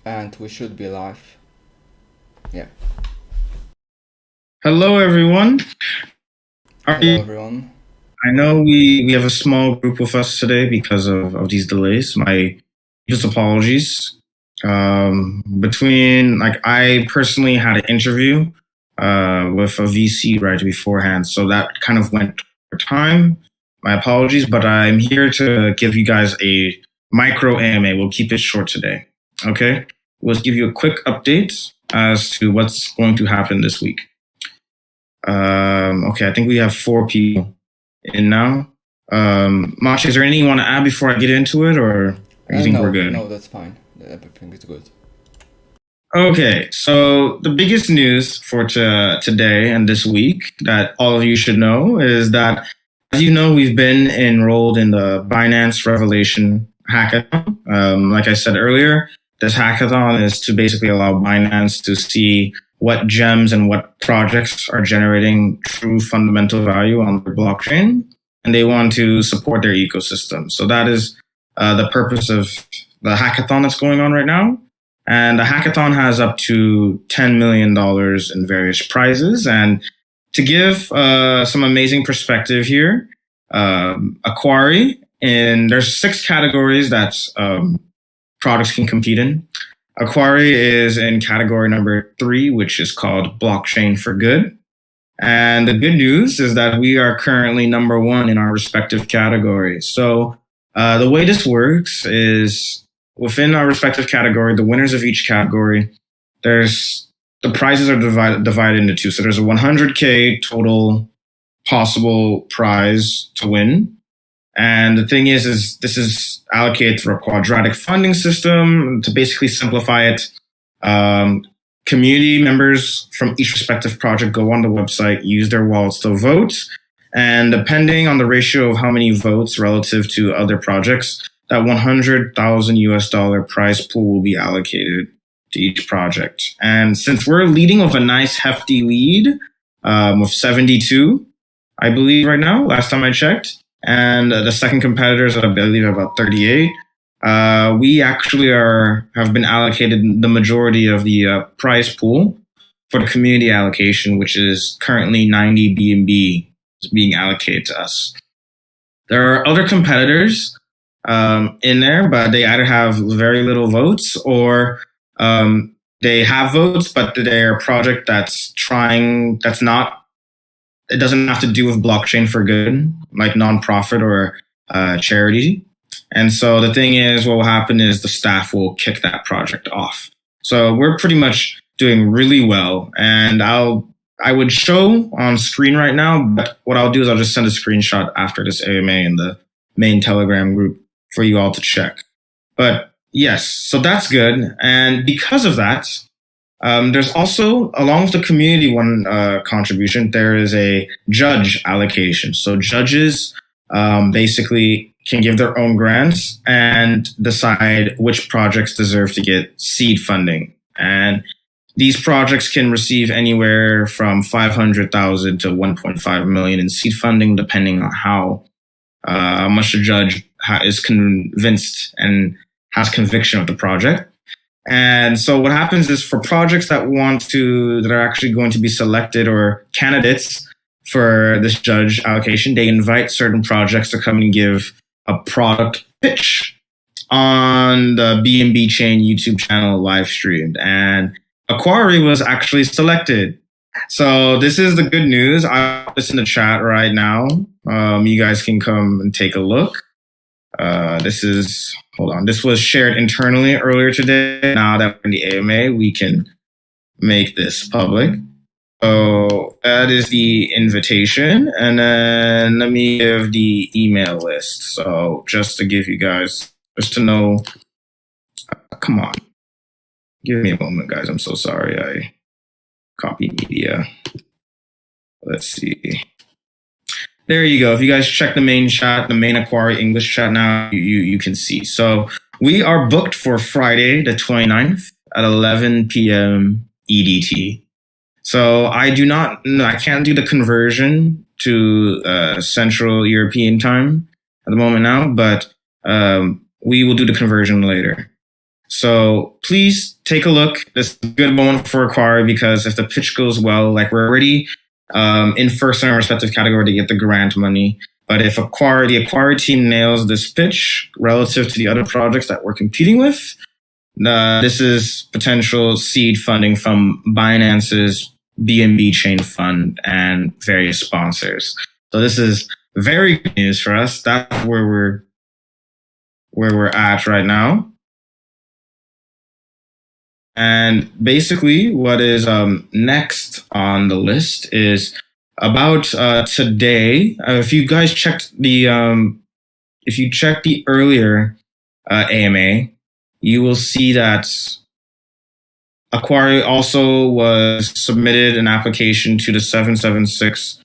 And we should be live. Yeah. Hello, everyone. Hello, everyone. I know we have a small group with us today because of these delays. My just apologies. I personally had an interview with a VC right beforehand, so that kind of went over time. My apologies, but I'm here to give you guys a micro AMA. We'll keep it short today. Okay, we'll give you a quick update as to what's going to happen this week. Okay, I think we have 4 people in now. Machi, is there anything you want to add before I get into it, or you think we're good? No, that's fine. Everything is good. Okay, so the biggest news for today and this week that all of you should know is that, as you know, we've been enrolled in the Binance Revelation hackathon. Like I said earlier, this hackathon is to basically allow Binance to see what gems and what projects are generating true fundamental value on their blockchain, and they want to support their ecosystem. So that is the purpose of the hackathon that's going on right now. And the hackathon has up to $10 million in various prizes. And to give some amazing perspective here, Aquari, and there's 6 categories that products can compete in. Aquari is in category number 3, which is called Blockchain for Good. And the good news is that we are currently number 1 in our respective categories. So the way this works is within our respective category, the winners of each category, the prizes are divided into 2. So there's a 100K total possible prize to win. And the thing is this is allocated through a quadratic funding system. To basically simplify it, community members from each respective project go on the website, use their wallets to vote. And depending on the ratio of how many votes relative to other projects, that $100,000 prize pool will be allocated to each project. And since we're leading with a nice hefty lead with 72, I believe right now, last time I checked, and the second competitors, I believe, about 38. We actually have been allocated the majority of the prize pool for the community allocation, which is currently 90 BNB is being allocated to us. There are other competitors in there, but they either have very little votes or they have votes, but they're a project it doesn't have to do with blockchain for good, like nonprofit or charity. And so the thing is, what will happen is the staff will kick that project off. So we're pretty much doing really well. And I would show on screen right now, but what I'll do is I'll just send a screenshot after this AMA in the main Telegram group for you all to check. But yes, so that's good. And because of that, there's also, along with the community one contribution, there is a judge allocation. So judges basically can give their own grants and decide which projects deserve to get seed funding. And these projects can receive anywhere from 500,000 to 1.5 million in seed funding, depending on how much the judge is convinced and has conviction of the project. And so what happens is for projects that are actually going to be selected or candidates for this judge allocation, they invite certain projects to come and give a product pitch on the BNB Chain YouTube channel live streamed. And Aquari was actually selected. So this is the good news. I'll put this in the chat right now. You guys can come and take a look. This was shared internally earlier today. Now that we're in the AMA, we can make this public. So that is the invitation. And then let me give the email list. So just to give you guys, just to know, come on. Give me a moment, guys. I'm so sorry. I copied media. Let's see. There you go. If you guys check the main chat, the main Aquari English chat now, you can see. So we are booked for Friday, the 29th at 11 p.m. EDT. So I can't do the conversion to Central European time at the moment now, but we will do the conversion later. So please take a look. This is a good moment for Aquari because if the pitch goes well, like we're already in first in our respective category to get the grant money. But if the Aquari team nails this pitch relative to the other projects that we're competing with, this is potential seed funding from Binance's BNB chain fund and various sponsors. So this is very good news for us. That's where we're at right now. And basically, what is next on the list is about today. If you guys checked the earlier AMA, you will see that Aquari also was submitted an application to the 776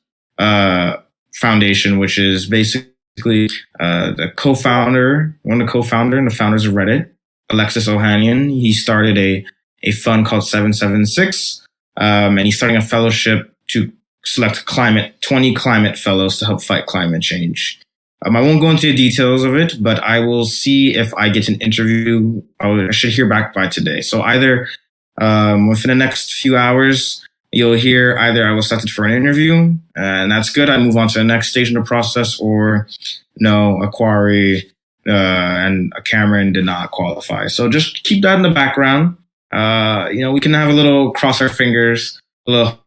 Foundation, which is basically the co-founder, one of the co-founder and the founders of Reddit, Alexis Ohanian. He started a fund called 776, and he's starting a fellowship to select 20 climate fellows to help fight climate change. I won't go into the details of it, but I will see if I get an interview. I should hear back by today. So either within the next few hours, you'll hear either I was selected for an interview, and that's good. I move on to the next stage in the process, or no, Aquari and Cameron did not qualify. So just keep that in the background. We can have a little cross our fingers, a little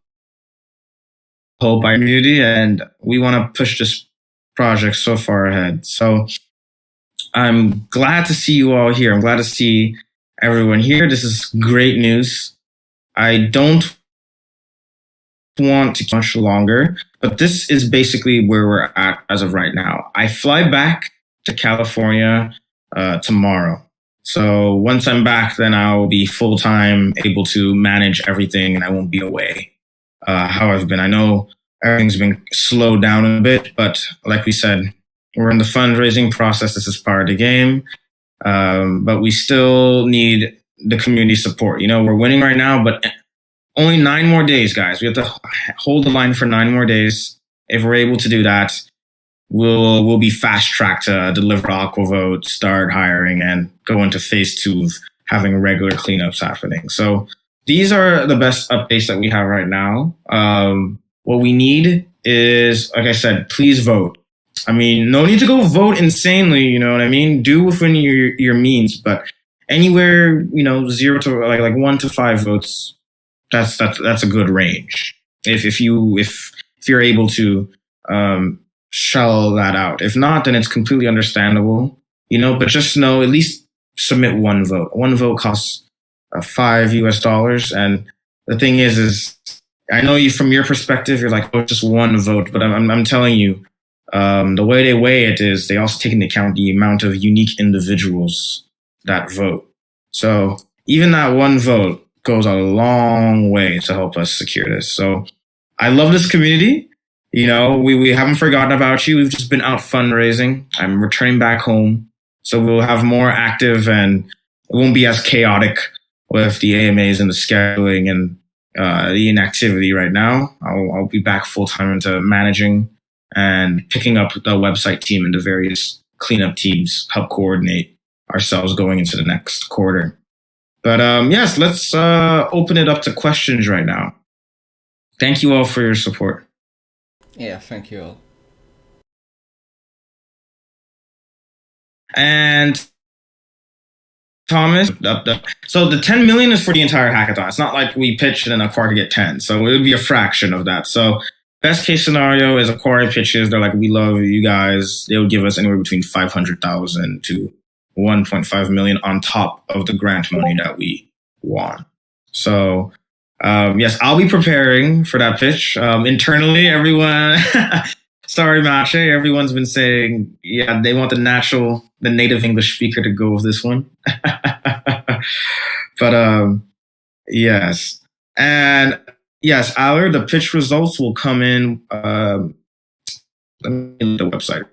hope by community, and we want to push this project so far ahead. So I'm glad to see you all here. I'm glad to see everyone here. This is great news. I don't want to keep much longer, but this is basically where we're at as of right now. I fly back to California tomorrow. So once I'm back, then I'll be full-time able to manage everything and I won't be away how I've been. I know everything's been slowed down a bit, but like we said, we're in the fundraising process. This is part of the game. But we still need the community support. We're winning right now, but only 9 more days, guys. We have to hold the line for 9 more days. If we're able to do that, we'll be fast-tracked to deliver Aquavote, start hiring, and go into phase 2 of having regular cleanups happening. So these are the best updates that we have right now. What we need is, like I said, please vote. I mean, no need to go vote insanely, you know what I mean? Do within your means, but anywhere, 0 to like 1 to 5 votes, that's a good range. If you're able to shell that out. If not, then it's completely understandable, but just know, at least submit 1 vote. 1 vote costs $5 US. And the thing is I know you, from your perspective, you're like, oh, just 1 vote, but I'm telling you, the way they weigh it is they also take into account the amount of unique individuals that vote. So even that 1 vote goes a long way to help us secure this. So I love this community. We haven't forgotten about you. We've just been out fundraising. I'm returning back home. So we'll have more active, and it won't be as chaotic with the AMAs and the scheduling and the inactivity right now. I'll be back full time into managing and picking up the website team and the various cleanup teams, help coordinate ourselves going into the next quarter. But yes, let's open it up to questions right now. Thank you all for your support. Yeah, thank you all. And Thomas, so the 10 million is for the entire hackathon. It's not like we pitch and then Aquari could get 10. So it would be a fraction of that. So best case scenario is Aquari pitches. They're like, we love you guys. They would give us anywhere between 500,000 to 1.5 million on top of the grant money that we won. So yes, I'll be preparing for that pitch. Internally, everyone, sorry, Mache, everyone's been saying, yeah, they want the native English speaker to go with this one. But yes. And yes, Aller, the pitch results will come in. Let me look at the website.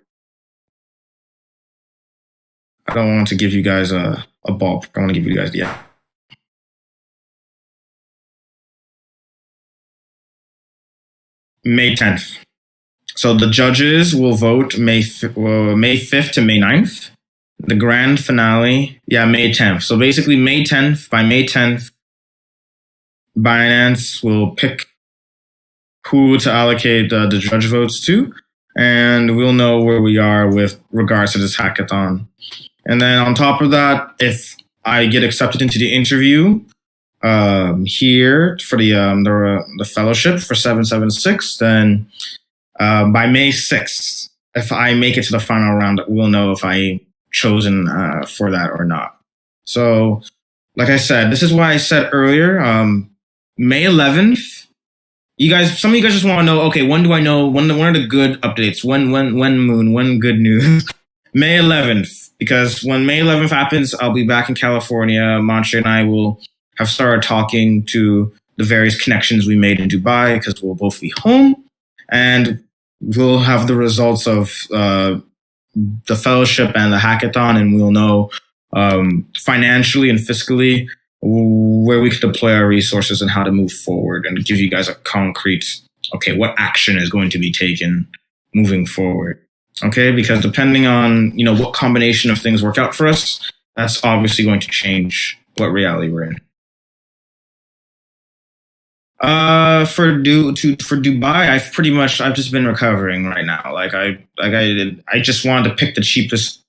I don't want to give you guys a ballpark. I want to give you guys May 10th. So the judges will vote May 5th to May 9th. The grand finale, yeah, May 10th. So basically, by May 10th, Binance will pick who to allocate the judge votes to, and we'll know where we are with regards to this hackathon. And then on top of that, if I get accepted into the interview here for the fellowship for 776, then by May 6th, if I make it to the final round, we'll know if I chosen for that or not. So, like I said, this is why I said earlier, May 11th. Some of you guys just want to know, okay, when do I know? When are the good updates? When good news? May 11th, because when May 11th happens, I'll be back in California. Manche and I will have started talking to the various connections we made in Dubai, because we'll both be home, and we'll have the results of the fellowship and the hackathon, and we'll know financially and fiscally where we could deploy our resources and how to move forward, and give you guys a concrete, okay, what action is going to be taken moving forward. Okay, because depending on, what combination of things work out for us, that's obviously going to change what reality we're in. For Dubai, I've just been recovering right now. I just wanted to pick the cheapest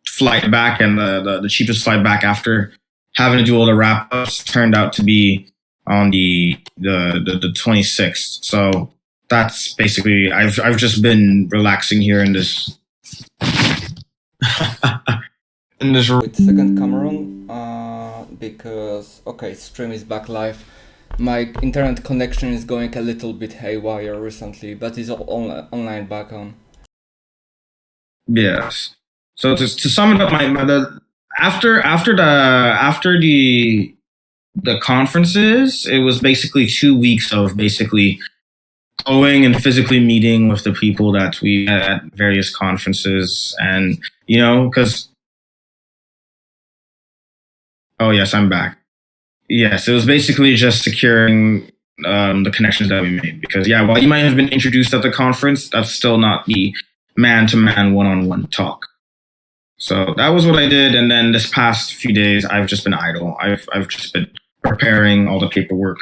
flight back, and the cheapest flight back after having to do all the wrap ups turned out to be on the 26th. So that's basically, I've just been relaxing here in this With second camera on, because stream is back live. My internet connection is going a little bit haywire recently, but it's online back on. Yes. So to sum it up, after the conferences, it was basically 2 weeks of basically going and physically meeting with the people that we had at various conferences, and because oh yes, I'm back. Yes, it was basically just securing the connections that we made, because while you might have been introduced at the conference, that's still not the man-to-man one-on-one talk. So that was what I did, and then this past few days, I've just been idle. I've just been preparing all the paperwork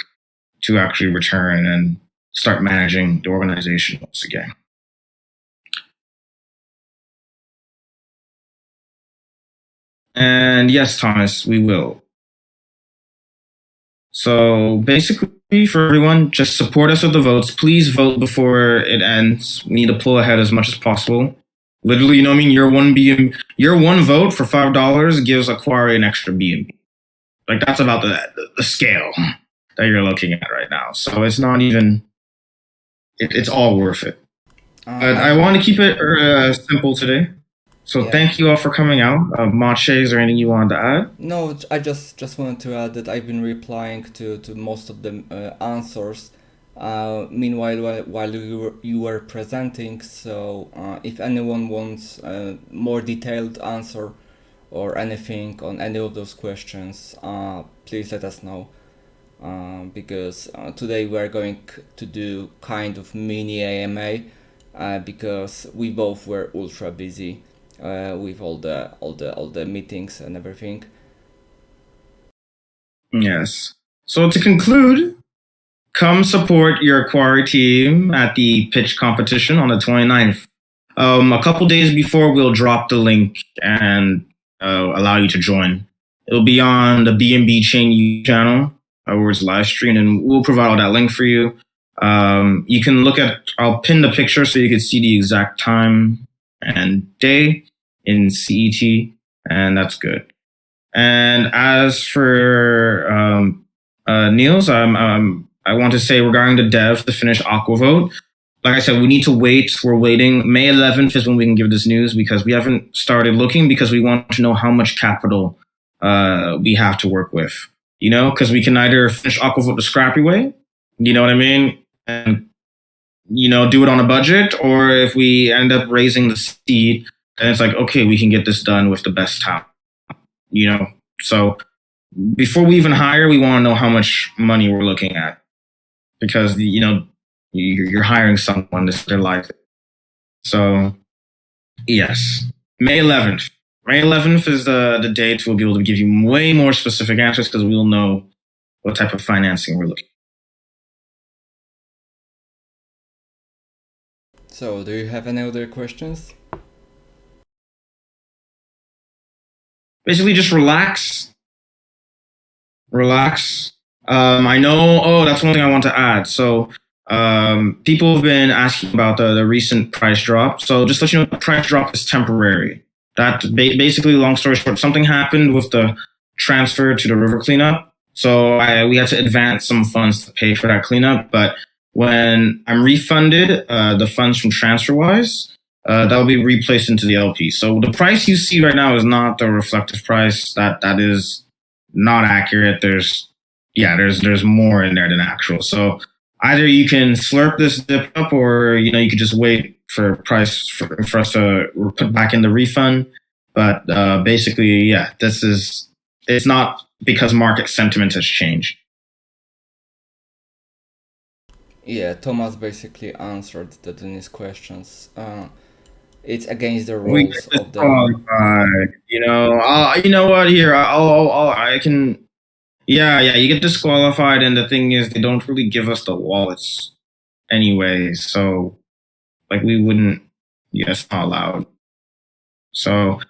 to actually return and start managing the organization once again. And yes, Thomas, we will. So basically, for everyone, just support us with the votes. Please vote before it ends. We need to pull ahead as much as possible. Literally, your one vote for $5 gives Aquari an extra BNB. Like, that's about the scale that you're looking at right now. So it's not even. It's all worth it. But I want to keep it simple today. So thank you all for coming out. Mache, is there anything you wanted to add? No, I just wanted to add that I've been replying to most of the answers. Meanwhile, while you were presenting, so if anyone wants a more detailed answer or anything on any of those questions, please let us know. Because today we're going to do kind of mini AMA, because we both were ultra busy with all the meetings and everything. Yes. So to conclude, come support your Aquari team at the pitch competition on the 29th. A couple days before, we'll drop the link and allow you to join. It'll be on the BNB Chain YouTube channel, where it's live streamed, and we'll provide all that link for you. You can I'll pin the picture so you can see the exact time and day in CET, and that's good. And as for Niels, I want to say regarding the dev to finish Aquavote, like I said, we need to wait. We're waiting. May 11th is when we can give this news, because we haven't started looking, because we want to know how much capital we have to work with. Because we can either finish Aquavote the scrappy way, you know what I mean, and do it on a budget, or if we end up raising the seed, then it's like, okay, we can get this done with the best talent. So before we even hire, we want to know how much money we're looking at, because you're hiring someone, this is their life. So yes, May 11th, May 11th is the date we'll be able to give you way more specific answers because we'll know what type of financing we're looking. So, do you have any other questions? Basically, just relax. Relax. I know. Oh, that's one thing I want to add. So, people have been asking about the recent price drop. So, just to let you know, the price drop is temporary. That basically, long story short, something happened with the transfer to the river cleanup. So, we had to advance some funds to pay for that cleanup. But when I'm refunded the funds from TransferWise, that will be replaced into the LP. So the price you see right now is not the reflective price. That is not accurate. There's more in there than actual. So either you can slurp this dip up, or you could just wait for price for us to put back in the refund. But basically, yeah, it's not because market sentiment has changed. Yeah, Thomas basically answered the Dennis questions. It's against the rules of the. You know what? Here, I can. Yeah, you get disqualified, and the thing is, they don't really give us the wallets anyway. So, like, we wouldn't. Yeah, it's not allowed. So,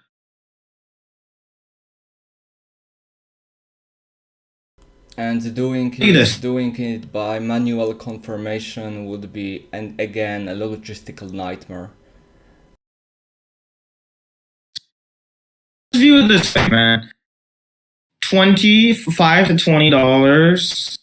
And doing it by manual confirmation would be, and again, a logistical nightmare. view it this way, man. $25 to $20,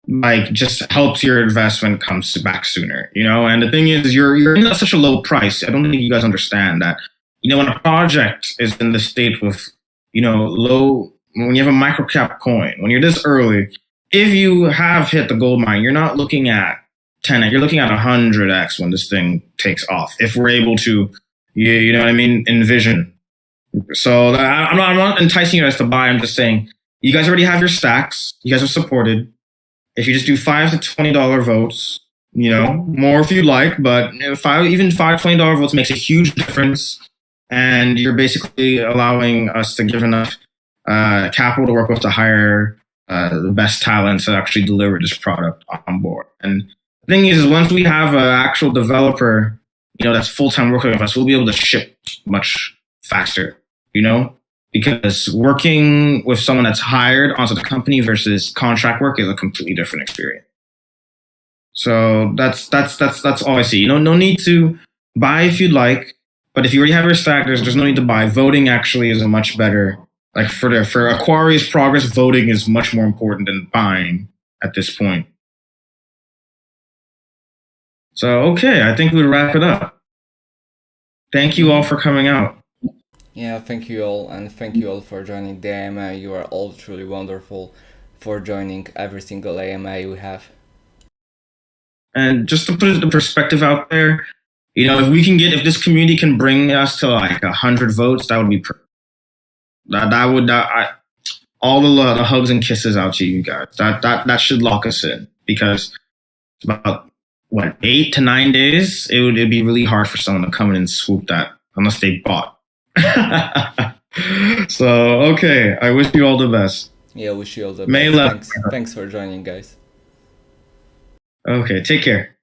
like, just helps your investment comes back sooner, And the thing is, you're in such a low price. I don't think you guys understand that. When a project is in the state with, low, when you have a micro cap coin, when you're this early, if you have hit the gold mine, you're not looking at 10x, you're looking at 100x when this thing takes off. If we're able to, you know what I mean, envision. So I'm not enticing you guys to buy. I'm just saying, you guys already have your stacks. You guys are supported. If you just do $5 to $20 votes, more if you like, but even $5 to $20 votes makes a huge difference. And you're basically allowing us to give enough capital to work with to hire the best talent to actually deliver this product on board. And the thing is, once we have an actual developer, that's full-time working with us, we'll be able to ship much faster, because working with someone that's hired onto the company versus contract work is a completely different experience. So that's all I see. No need to buy if you'd like, but if you already have your stack, there's no need to buy. Voting actually is a much better, like for Aquari's progress, voting is much more important than buying at this point. So okay, I think we'll wrap it up. Thank you all for coming out. Yeah, thank you all, and thank you all for joining the AMA. You are all truly wonderful for joining every single AMA we have. And just to put the perspective out there, if this community can bring us to like 100 votes, that would be perfect. All the hugs and kisses out to you guys. That should lock us in, because it's about 8 to 9 days. It'd be really hard for someone to come in and swoop that unless they bought. So okay, I wish you all the best. Yeah, wish you all the best. Thanks for joining, guys. Okay, take care.